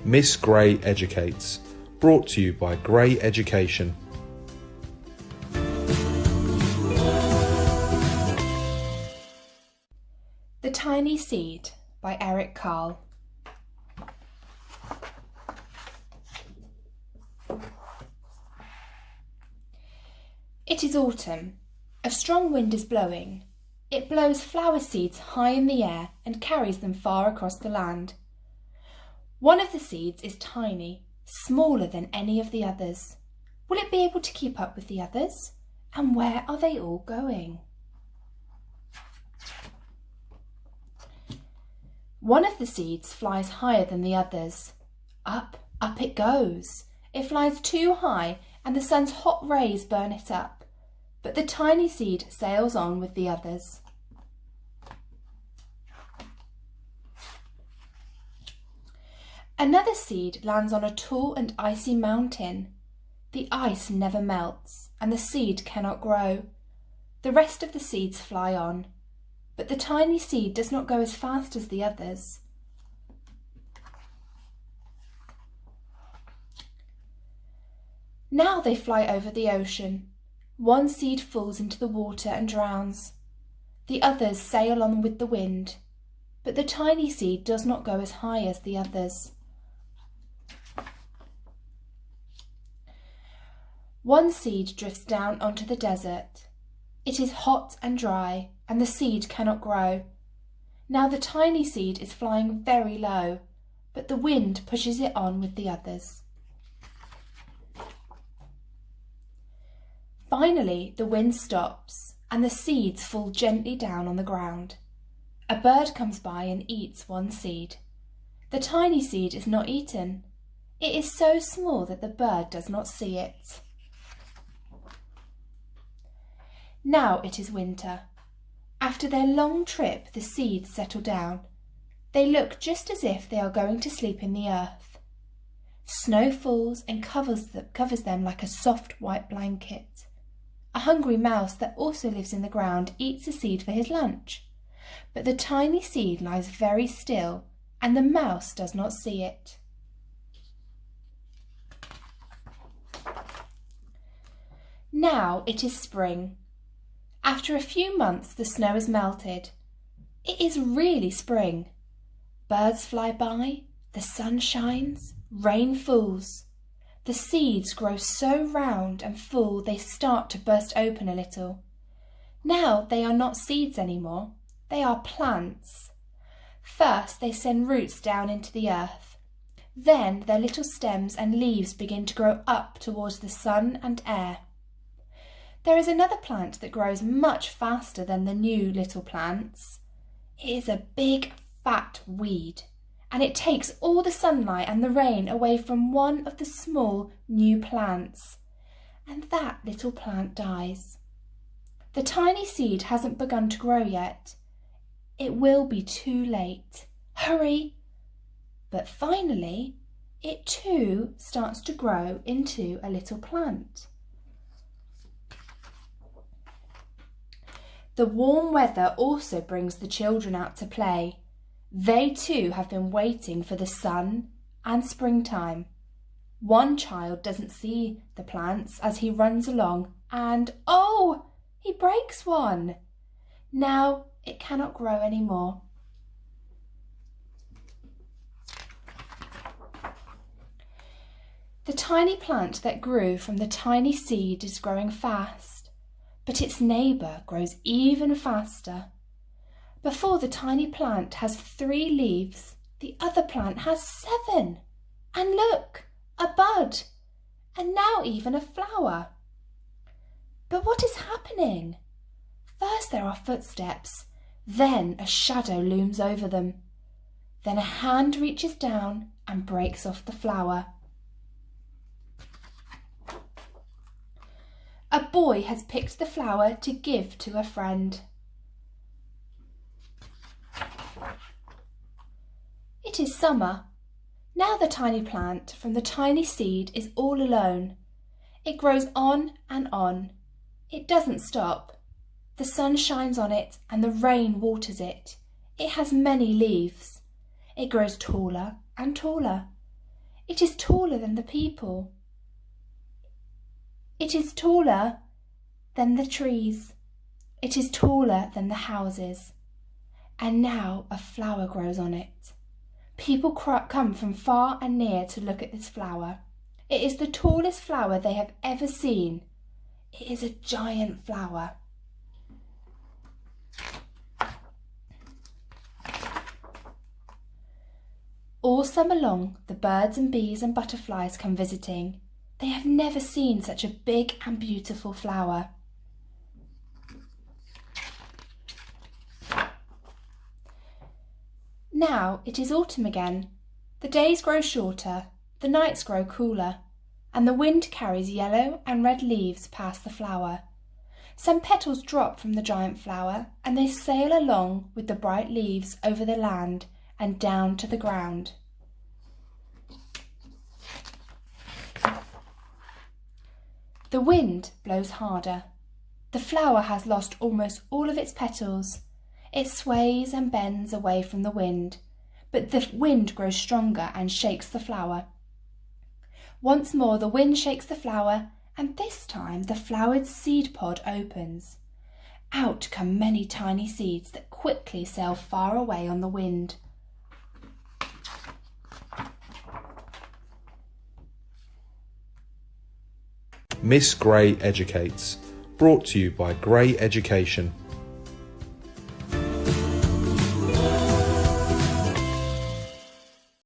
Miss Gray Educates, brought to you by Gray Education. The Tiny Seed by Carle. It is autumn. A strong wind is blowing. It blows flower seeds high in the air and carries them far across the land. One of the seeds is tiny, smaller than any of the others. Will it be able to keep up with the others? And where are they all going? One of the seeds flies higher than the others. Up, up it goes. It flies too high and the sun's hot rays burn it up. But the tiny seed sails on with the others. Another seed lands on a tall and icy mountain. The ice never melts and the seed cannot grow. The rest of the seeds fly on, but the tiny seed does not go as fast as the others. Now they fly over the ocean. One seed falls into the water and drowns. The others sail on with the wind, but the tiny seed does not go as high as the others. One seed drifts down onto the desert. It is hot and dry, and the seed cannot grow. Now the tiny seed is flying very low, but the wind pushes it on with the others. Finally, the wind stops and the seeds fall gently down on the ground. A bird comes by and eats one seed. The tiny seed is not eaten. It is so small that the bird does not see it. Now it is winter. After their long trip, the seeds settle down. They look just as if they are going to sleep in the earth. Snow falls and covers them like a soft white blanket. A hungry mouse that also lives in the ground eats a seed for his lunch. But the tiny seed lies very still and the mouse does not see it. Now it is spring. After a few months the snow has melted. It is really spring. Birds fly by, the sun shines, rain falls. The seeds grow so round and full they start to burst open a little. Now they are not seeds anymore, they are plants. First they send roots down into the earth. Then their little stems and leaves begin to grow up towards the sun and air. There is another plant that grows much faster than the new little plants. It is a big, fat weed, and it takes all the sunlight and the rain away from one of the small new plants. And that little plant dies. The tiny seed hasn't begun to grow yet. It will be too late. Hurry! But finally, it too starts to grow into a little plant. The warm weather also brings the children out to play. They too have been waiting for the sun and springtime. One child doesn't see the plants as he runs along and, oh, he breaks one. Now it cannot grow anymore. The tiny plant that grew from the tiny seed is growing fast, but its neighbour grows even faster. Before the tiny plant has 3 leaves, the other plant has 7. And look, a bud, and now even a flower. But what is happening? First there are footsteps, then a shadow looms over them. Then a hand reaches down and breaks off the flower. A boy has picked the flower to give to a friend. It is summer. Now the tiny plant from the tiny seed is all alone. It grows on and on. It doesn't stop. The sun shines on it and the rain waters it. It has many leaves. It grows taller and taller. It is taller than the people. It is taller than the trees. It is taller than the houses. And now a flower grows on it. People come from far and near to look at this flower. It is the tallest flower they have ever seen. It is a giant flower. All summer long, the birds and bees and butterflies come visiting. They have never seen such a big and beautiful flower. Now it is autumn again. The days grow shorter, the nights grow cooler, and the wind carries yellow and red leaves past the flower. Some petals drop from the giant flower, and they sail along with the bright leaves over the land and down to the ground. The wind blows harder. The flower has lost almost all of its petals. It sways and bends away from the wind, but the wind grows stronger and shakes the flower. Once more the wind shakes the flower, and this time the flowered seed pod opens. Out come many tiny seeds that quickly sail far away on the wind. Miss Gray Educates, brought to you by Gray Education.